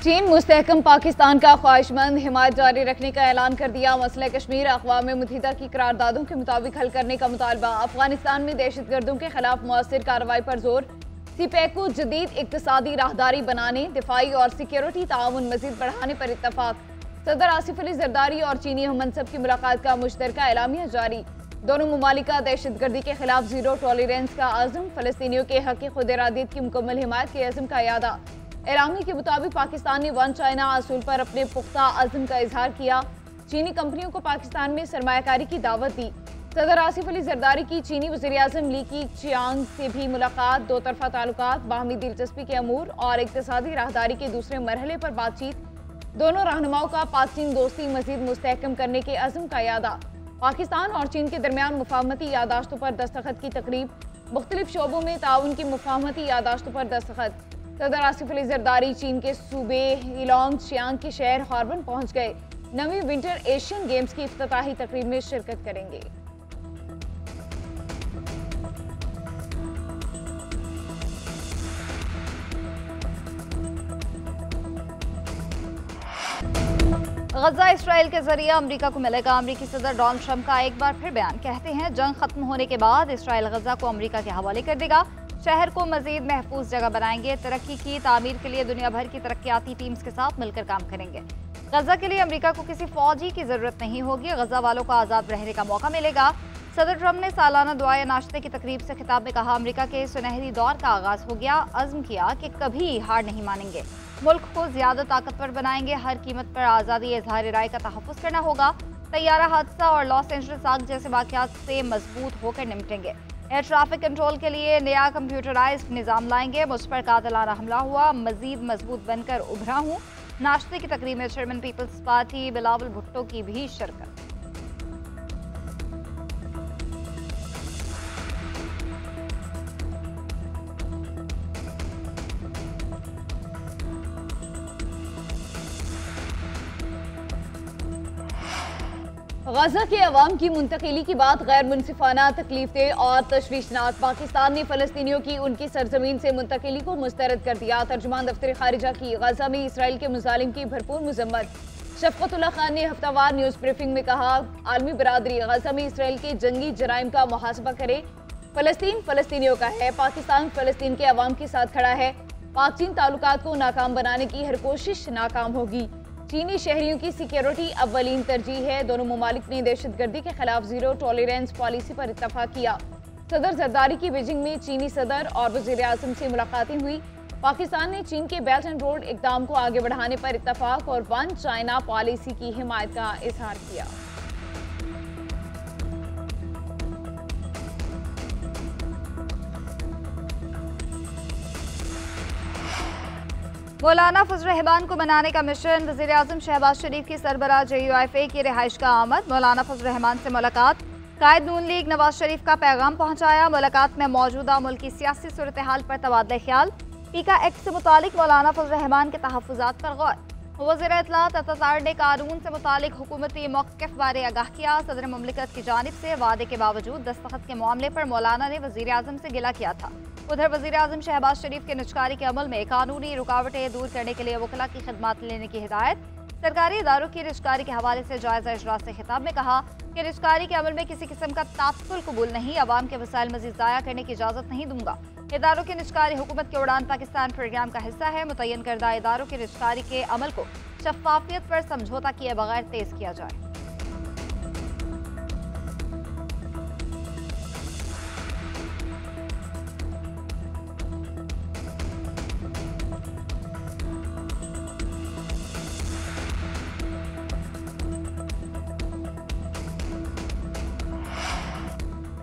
चीन मुस्तहकम पाकिस्तान का ख्वाहिशमंद हिमायत जारी रखने का ऐलान कर दिया। मसला कश्मीर अक़वाम मुत्तहिदा की करारदादों के मुताबिक हल करने का मुतालबा। अफगानिस्तान में दहशतगर्दों के खिलाफ मौसर कार्रवाई पर जोर। सीपैक को जदीद इक्तसादी राहदारी बनाने, दिफाई और सिक्योरिटी ताउन मजीद बढ़ाने पर इत्तफाक। सदर आसिफ अली जरदारी और चीनी हम मनसब की मुलाकात का मुश्तरका एलामिया जारी। दोनों ममालिक का दहशतगर्दी के खिलाफ जीरो टॉलरेंस का आज़म, फलस्तीनियों के हक़ खुद इरादियत की मुकम्मल हिमायत के अज़म का यादा। एलामी के मुताबिक पाकिस्तान ने वन चाइना असूल पर अपने पुख्ता अज़म का इजहार किया। चीनी कंपनियों को पाकिस्तान में सरमायाकारी की दावत दी। सदर आसिफ अली जरदारी की चीनी वज़ीर आज़म ली कीचियांग से भी मुलाकात। दो तरफा ताल्लुकात, बाहमी दिलचस्पी के अमूर और इक़्तिसादी राहदारी के दूसरे मरहले पर बातचीत। दोनों रहनुमाओं का पाक चीन दोस्ती मजीद मुस्तहकम करने के अज़म का यादा। पाकिस्तान और चीन के दरमियान मुफाहमती यादाश्तों पर दस्तखत की तकरीब। मुख्तलिफ शोबों में ताउन की मुफाहमती यादाश्तों पर दस्तखत। सदर आसिफ अली जरदारी चीन के सूबे हिलोंग चियांग के शहर हार्बन पहुंच गए। नवी विंटर एशियन गेम्स की इफ्तिताही तकरीब में शिरकत करेंगे। गजा इसराइल के जरिए अमेरिका को मिलेगा। अमेरिकी सदर डोनाल्ड ट्रंप का एक बार फिर बयान। कहते हैं जंग खत्म होने के बाद इसराइल गजा को अमेरिका के हवाले कर देगा, शहर को मजीद महफूज जगह बनाएंगे। तरक्की की तामीर के लिए दुनिया भर की तरक्याती टीम्स के साथ मिलकर काम करेंगे। गजा के लिए अमेरिका को किसी फौजी की जरूरत नहीं होगी, गजा वालों को आज़ाद रहने का मौका मिलेगा। सदर ट्रंप ने सालाना दुआ नाश्ते की तकरीब से खिताब में कहा, अमेरिका के सुनहरी दौर का आगाज हो गया। अज़्म किया कि कभी हार नहीं मानेंगे, मुल्क को ज्यादा ताकतवर बनाएंगे। हर कीमत पर आज़ादी इजहार राय का तहफ़्फ़ुज़ करना होगा। तैयारा हादसा और लॉस एंजल्स आग जैसे वाक़यात से मजबूत होकर निपटेंगे। एयर ट्रैफिक कंट्रोल के लिए नया कंप्यूटराइज्ड निज़ाम लाएंगे। मुझ पर कातिलाना हमला हुआ, मजीद मजबूत बनकर उभरा हूँ। नाश्ते की तकरीब में chairman Peoples Party Bilawal Bhutto की भी शिरकत। गजा के अवाम की मुंतकिली की बात गैर मुनसिफाना, तकलीफदेह और तशवीशनाक। पाकिस्तान ने फलस्तीनियों की उनकी सरजमीन से मुंतकिली को मुस्तरद कर दिया। तर्जुमान दफ्तर खारिजा की गजा में इसराइल के मुजालिम की भरपूर मजम्मत। शफकतुल्लाह खान ने हफ्तावार न्यूज़ ब्रीफिंग में कहा, आलमी बरादरी गजा में इसराइल के जंगी जराइम का मुहासबा करे। फलस्तीन फलस्तीनियों का है, पाकिस्तान फलस्तीन के अवाम के साथ खड़ा है। पाक चीन ताल्लुकात को नाकाम बनाने की हर कोशिश नाकाम होगी। चीनी शहरियों की सिक्योरिटी अव्वलीन तरजीह है। दोनों ममालिक ने दहशतगर्दी के खिलाफ जीरो टॉलरेंस पॉलिसी पर इत्तफाक किया। सदर जरदारी की बीजिंग में चीनी सदर और वज़ीर आज़म से मुलाकातें हुई। पाकिस्तान ने चीन के बेल्ट एंड रोड इक़दाम को आगे बढ़ाने पर इत्तफाक और वन चाइना पॉलिसी की हिमायत का इजहार किया। मौलाना फजल रहमान को मनाने का मिशन। वज़ीर आज़म शहबाज शरीफ की सरबराह JUIF की रिहाइश का आमद। मौलाना फजल रहमान से मुलाकात। कायद नून लीग नवाज शरीफ का पैगाम पहुंचाया। मुलाकात में मौजूदा मुल्क की सियासी सूरत हाल पर तबादला ख्याल। पीका एक्ट से मुतालिक मौलाना फजल रहमान के तहफ़्फ़ुज़ात पर गौर। वज़ीर इत्तलात अतासार ने कानून से मुतालिक हुकूमती मौक़िफ़ बारे आगाह किया। सदर मुमलिकत की जानिब से वादे के बावजूद दस्तखत के मामले पर मौलाना ने वज़ीर आज़म से गिला किया था। उधर वज़ीर आज़म शहबाज शरीफ के निजकारी के अमल में कानूनी रुकावटें दूर करने के लिए वकला की खिदमत लेने की हिदायत। सरकारी इदारों की निजकारी के हवाले से जायज़ा इजलास से खिताब में कहा कि निजकारी के अमल में किसी किस्म का तात्तुल कबूल नहीं, अवाम के वसाइल मज़ीद ज़ाया करने की इजाज़त नहीं दूंगा। इदारों की निजकारी हुकूमत के उड़ान पाकिस्तान प्रोग्राम का हिस्सा है। मुतय्यन करदा इदारों की निजकारी के अमल को शफाफियत पर समझौता किए बगैर तेज किया जाए।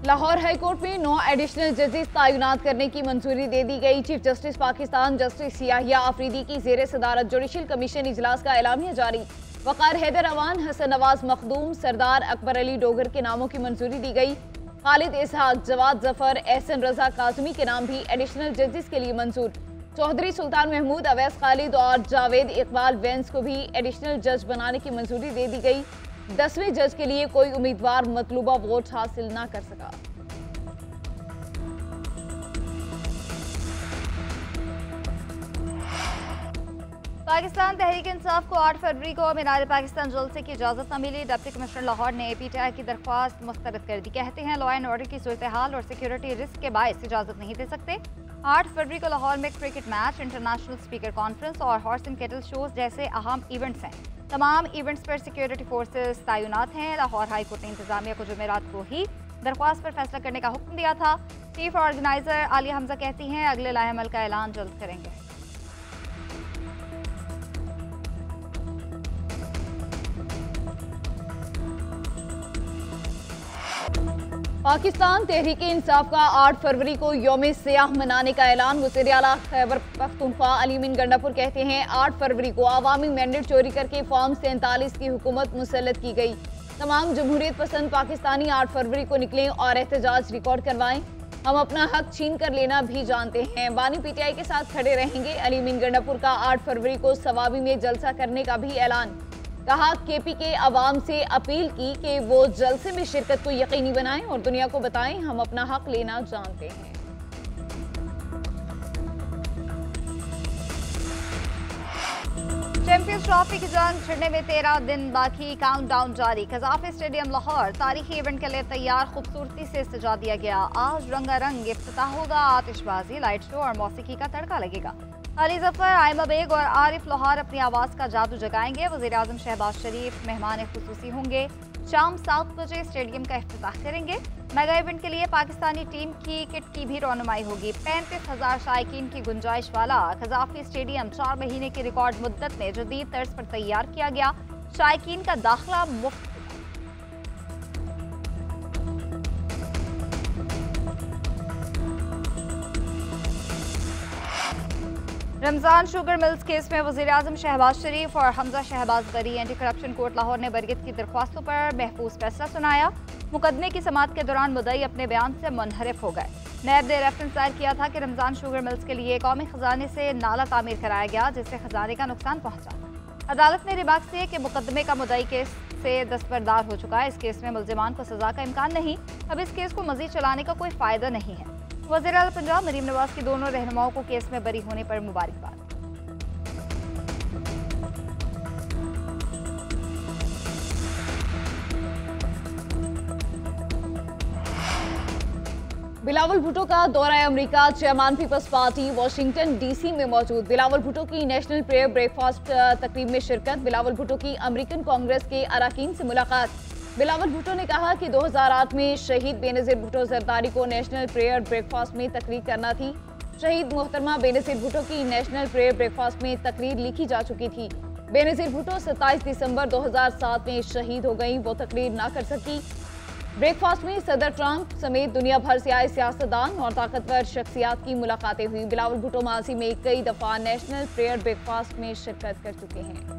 लाहौर हाईकोर्ट में 9 एडिशनल जजेस तैनात करने की मंजूरी दे दी गई। Chief justice Pakistan justice Yahya Afridi की जेर सदारत जुडिशल कमीशन इजलास का एलामिया जारी। वकार हैदर अवान, हसन नवाज मखदूम, सरदार अकबर अली डोगर के नामों की मंजूरी दी गई। खालिद इसहाक, जवाद जफर, एहसन रजा काजमी के नाम भी एडिशनल जजेस के लिए मंजूर। चौधरी सुल्तान महमूद, अवैस खालिद और जावेद इकबाल वेंस को भी एडिशनल जज बनाने की मंजूरी दे दी गई। 10वें जज के लिए कोई उम्मीदवार मतलूबा वोट हासिल न कर सका। पाकिस्तान तहरीक इंसाफ को 8 फरवरी को मीनार पाकिस्तान जलसे की इजाज़त न मिली। डिप्टी कमिश्नर लाहौर ने PTI की दरख्वास्त मुस्तरद कर दी। कहते हैं लॉ एंड ऑर्डर की सूरत हाल और सिक्योरिटी रिस्क के बायस इजाज़त नहीं दे सकते। 8 फरवरी को लाहौर में cricket match, international speaker conference और हॉर्स एंड कैटल शोज जैसे अहम इवेंट्स हैं। तमाम इवेंट्स पर सिक्योरिटी फोर्सेस तैनात हैं। लाहौर हाई कोर्ट ने इंतजामिया को जुमेरात को ही दरख्वास्त पर फैसला करने का हुक्म दिया था। चीफ ऑर्गेनाइजर आलिया हमजा कहती हैं अगले लाहेमल का ऐलान जल्द करेंगे। पाकिस्तान तहरीक इंसाफ का 8 फरवरी को यौम सियाह मनाने का ऐलान। वज़ीर आला खैबर पख्तूनख्वा अली अमीन गंडापुर कहते हैं 8 फरवरी को अवामी मैंडेट चोरी करके फॉर्म 47 की हुकूमत मुसल्लत की गई। तमाम जमहूरियत पसंद पाकिस्तानी 8 फरवरी को निकलें और एहतजाज रिकॉर्ड करवाएं। हम अपना हक छीन कर लेना भी जानते हैं। बानी PTI के साथ खड़े रहेंगे। अली अमीन गंडापुर का 8 फरवरी को सवाबी में जलसा करने का भी ऐलान। कहा KP के अवाम से अपील की कि वो जलसे में शिरकत को यकीनी बनाएं और दुनिया को बताएं हम अपना हक लेना जानते हैं। चैंपियंस ट्रॉफी की जंग छिड़ने में 13 दिन बाकी, काउंटडाउन जारी। कजाफी स्टेडियम लाहौर तारीखी इवेंट के लिए तैयार, खूबसूरती से सजा दिया गया। आज रंगारंग इफ्तिताह होगा, आतिशबाजी, लाइट शो और मौसीकी का तड़का लगेगा। अली जफर, आयमा बेग और आरिफ लोहार अपनी आवाज़ का जादू जगाएंगे। वज़ीर आज़म शहबाज शरीफ मेहमान खुसूसी होंगे। शाम 7 बजे स्टेडियम का इफ्तिताह करेंगे। मेगा इवेंट के लिए पाकिस्तानी टीम की किट की भी रौनुमाई होगी। 35,000 शायकीन की गुंजाइश वाला कजाफी स्टेडियम 4 महीने की रिकॉर्ड मुद्दत में जदीद तर्ज पर तैयार किया गया। शायकीन का दाखिला मुफ्त। रमजान शुगर मिल्स केस में वज़ीर आज़म शहबाज शरीफ और हमजा शहबाज बरी। एंटी करप्शन कोर्ट लाहौर ने बरगत की दरख्वास्तों पर महफूज फैसला सुनाया। मुकदमे की समाअत के दौरान मुद्दई अपने बयान से मुनहरिफ हो गए। नैब ने रेफरेंस दायर किया था कि रमजान शुगर मिल्स के लिए कौमी खजाने से नाला तामीर कराया गया, जिससे खजाने का नुकसान पहुंचा। अदालत ने रिमार्क किए कि मुकदमे का मुद्दई केस से दस्तबरदार हो चुका है। इस केस में मुल्जिमान को सजा का इम्कान नहीं। अब इस केस को मजीद चलाने का कोई फायदा नहीं है। वज़ीर आला पंजाब मरीम नवाज की दोनों रहनुमाओं को केस में बरी होने पर मुबारकबाद। बिलावल भुट्टो का दौरा America. Chairman Peoples Party Washington DC में मौजूद। बिलावल भुट्टो की नेशनल प्रेयर ब्रेकफास्ट तकरीब में शिरकत। बिलावल भुट्टो की अमेरिकन कांग्रेस के अरकान से मुलाकात। बिलावल भुट्टो ने कहा कि 2008 में शहीद बेनज़ीर भुट्टो जरदारी को नेशनल प्रेयर ब्रेकफास्ट में तकरीर करना थी। शहीद मोहतरमा बेनज़ीर भुट्टो की नेशनल प्रेयर ब्रेकफास्ट में तकरीर लिखी जा चुकी थी। बेनज़ीर भुट्टो 27 दिसंबर 2007 में शहीद हो गई। वो तकरीर ना कर सकी। ब्रेकफास्ट में सदर ट्रंप समेत दुनिया भर से आए सियासतदान और ताकतवर शख्सियात की मुलाकातें हुई। बिलावल भुट्टो माजी में कई दफा नेशनल प्रेयर ब्रेकफास्ट में शिरकत कर चुके हैं।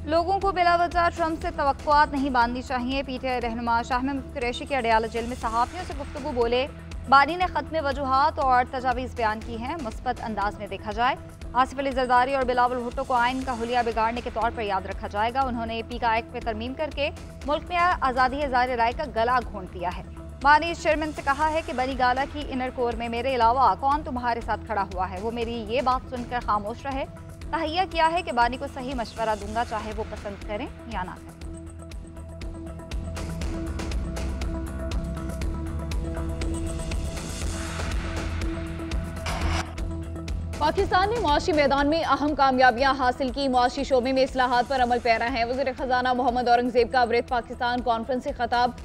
लोगों को बिलावजह ट्रंप से तवक्कुआत नहीं बांधनी चाहिए। PTI रहनुमा शाह महमूद कुरैशी के अडयाला जेल में सहाफ़ियों से गुफ्तगू बोले। बानी ने खत्म वजूहात और तजावीज़ बयान की हैं, मुस्बत अंदाज में देखा जाए। आसिफ अली जरदारी और बिलावल भुट्टो को आइन का हुलिया बिगाड़ने के तौर पर याद रखा जाएगा। उन्होंने पीका एक्ट में तरमीम करके मुल्क में आज़ादी इज़हार राय का गला घोंट दिया है। बानी चेयरमैन से कहा है कि बनी गाला की इनर कोर में मेरे अलावा कौन तुम्हारे साथ खड़ा हुआ है, वो मेरी ये बात सुनकर खामोश रहे। तहैया किया है कि बानी को सही मशवरा दूंगा, चाहे वो पसंद करें या ना करें। पाकिस्तान ने मुआशी मैदान में अहम कामयाबियां हासिल की। मुआशी शोबे में इस्लाहात पर अमल पैरा है। वज़ीर खजाना मोहम्मद औरंगजेब का वृत पाकिस्तान कॉन्फ्रेंस से खिताब।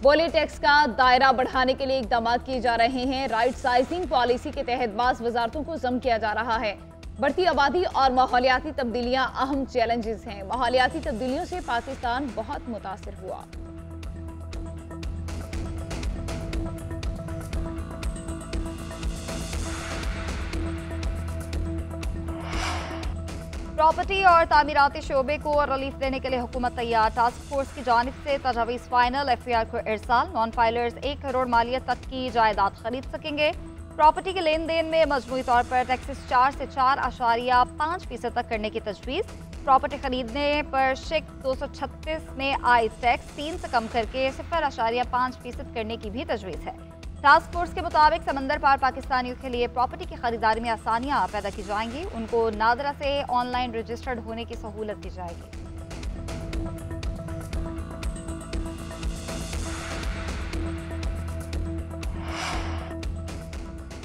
बोले टैक्स का दायरा बढ़ाने के लिए इकदाम किए जा रहे हैं। राइट साइजिंग पॉलिसी के तहत बाज़ वजारतों को जम किया जा रहा है। बढ़ती आबादी और माहौलियाती तब्दीलियां अहम चैलेंजेस हैं। माहौलियाती तब्दीलियों से पाकिस्तान बहुत मुतासिर हुआ। प्रॉपर्टी और तामीराती शोबे को रिलीफ देने के लिए हुकूमत तैयार। टास्क फोर्स की जानिब से तजावीज़ फाइनल। FIR को इरसाल। नॉन फाइलर्स 1 करोड़ मालियत तक की जायदाद खरीद सकेंगे। प्रॉपर्टी के लेन देन में मजमूई तौर पर टैक्सेस 4 से 4.5% तक करने की तजवीज़। प्रॉपर्टी खरीदने पर शिक 236 में आइस टैक्स 3 से कम करके 0.5% करने की भी तजवीज़ है। टास्क फोर्स के मुताबिक समंदर पार पाकिस्तानियों के लिए प्रॉपर्टी की खरीदारी में आसानियां पैदा की जाएंगी। उनको नादरा से ऑनलाइन रजिस्टर्ड होने की सहूलत दी जाएगी।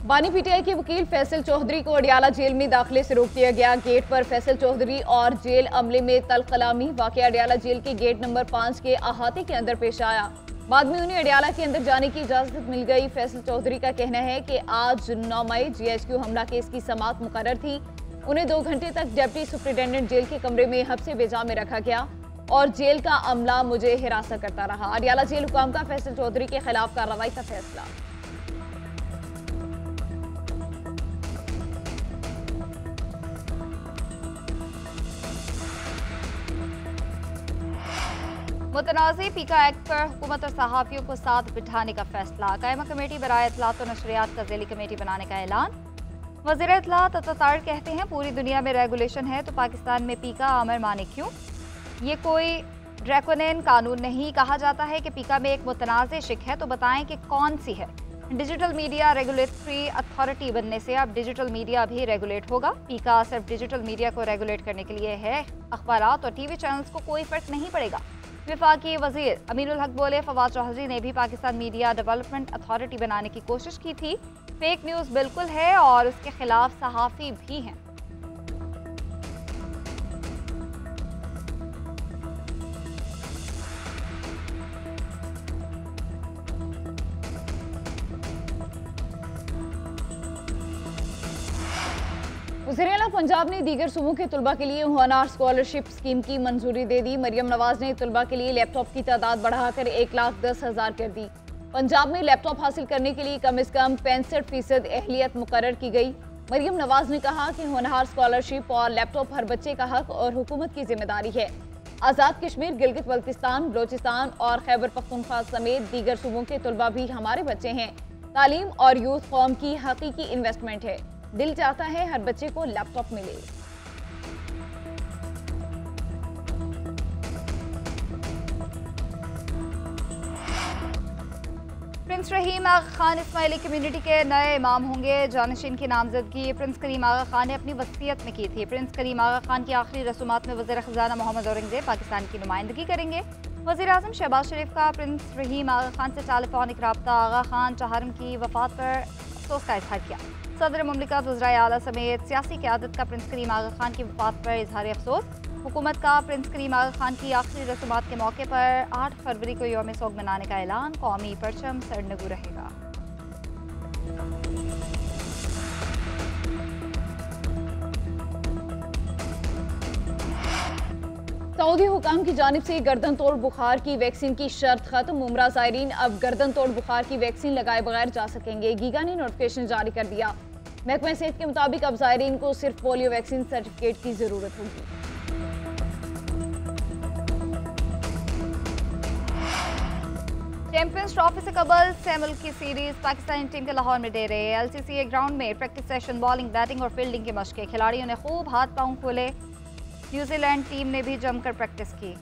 बानी पीटीआई के वकील फैसल चौधरी को अडियाला जेल में दाखिले से रोक दिया गया। गेट पर फैसल चौधरी और जेल अमले में तल कलामी। वाकया अडियाला जेल के गेट नंबर 5 के अहाते के अंदर पेश आया। बाद में उन्हें अडियाला के अंदर जाने की इजाजत मिल गई। फैसल चौधरी का कहना है कि आज 9 मई GHQ हमला केस की समाअत मुकर्रर थी। उन्हें 2 घंटे तक डिप्टी सुप्रिंटेंडेंट जेल के कमरे में हब्से बेजा में रखा गया और जेल का अमला मुझे हिरासत करता रहा। अडियाला जेल हुकाम का फैसल चौधरी के खिलाफ कार्रवाई का फैसला। मुतनाज़ पीका एक्ट पर हुकूमत और सहाफ़ियों को साथ बिठाने का फैसला। कायमा कमेटी बराए इत्तलात और नशरियात का ज़ेली कमेटी बनाने का ऐलान। वज़ीर इत्तलात अतातार कहते हैं पूरी दुनिया में रेगुलेशन है तो पाकिस्तान में पीका आमर माने क्यों? ये कोई ड्रैकोनियन कानून नहीं। कहा जाता है कि पीका में एक मुतनाज़ शिक है तो बताएं कि कौन सी है। डिजिटल मीडिया रेगुलेटरी अथॉरिटी बनने से अब डिजिटल मीडिया भी रेगुलेट होगा। पीका सिर्फ डिजिटल मीडिया को रेगुलेट करने के लिए है। अखबारात और TV चैनल्स को कोई फ़र्क नहीं पड़ेगा। विफाकी वजीर अमीनुल हक बोले फवाद चौधरी ने भी पाकिस्तान मीडिया डेवलपमेंट अथॉरिटी बनाने की कोशिश की थी। फेक न्यूज़ बिल्कुल है और उसके खिलाफ सहाफ़ी भी हैं। वज़ीर-ए-आला पंजाब ने दीगर सूबों के तलबा के लिए होनहार स्कॉलरशिप स्कीम की मंजूरी दे दी। मरियम नवाज ने तलबा के लिए लैपटॉप की तादाद बढ़ाकर 1,10,000 कर दी। पंजाब में लैपटॉप हासिल करने के लिए कम से कम 65% अहलियत मुकर्रर की गई। मरियम नवाज ने कहा कि होनहार स्कॉलरशिप और लैपटॉप हर बच्चे का हक और हुकूमत की जिम्मेदारी है। आज़ाद कश्मीर, गिलगित बल्तिस्तान, बलोचिस्तान और खैबर पख्तूनख्वा समेत दीगर सूबों के तलबा भी हमारे बच्चे हैं। तालीम और यूथ कौम की हकीकी इन्वेस्टमेंट है। दिल चाहता है हर बच्चे को लैपटॉप मिले। प्रिंस रहीम आगा खान इस्माइली कम्युनिटी के नए इमाम होंगे। जानशीन की नामजदगी प्रिंस करीम आगा खान ने अपनी वसीयत में की थी। प्रिंस करीम आगा खान की आखिरी रसूमात में वज़ीर ख़ज़ाना मोहम्मद औरंगज़ेब पाकिस्तान की नुमाइंदगी करेंगे। वज़ीर आज़म शहबाज शरीफ का प्रिंस रहीम आगा खान से टेलीफोनिक रब्ता। आगा खान चाहरम की वफात पर अफसोस का इजहार किया। सदर मुमलिकत वज़राए आला समेत सियासी क़यादत का प्रिंस करीम आगा खान की वफात पर इजहार अफसोस। हुकूमत का प्रिंस करीम आगा खान की आखिरी रसूमात के मौके पर 8 फरवरी को यौम सोग मनाने का ऐलान। कौमी परचम सरनगू रहेगा। सऊदी हुकाम की जानिब से गर्दन तोड़ बुखार की वैक्सीन की शर्त खत्म। उम्रा ज़ायरीन अब गर्दन तोड़ बुखार की वैक्सीन लगाए बगैर जा सकेंगे। गीगा ने नोटिफिकेशन जारी कर दिया। महकमा सेहत के मुताबिक अब ज़ायरीन को सिर्फ पोलियो वैक्सीन सर्टिफिकेट की जरूरत होगी। चैंपियंस ट्रॉफी से कबल सैमुल की सीरीज पाकिस्तानी टीम के लाहौर में डेरे। LCCA ग्राउंड में प्रैक्टिस सेशन, बॉलिंग, बैटिंग और फील्डिंग की मशकें। खिलाड़ियों ने खूब हाथ पांव खोले। न्यूजीलैंड टीम ने भी जमकर प्रैक्टिस की।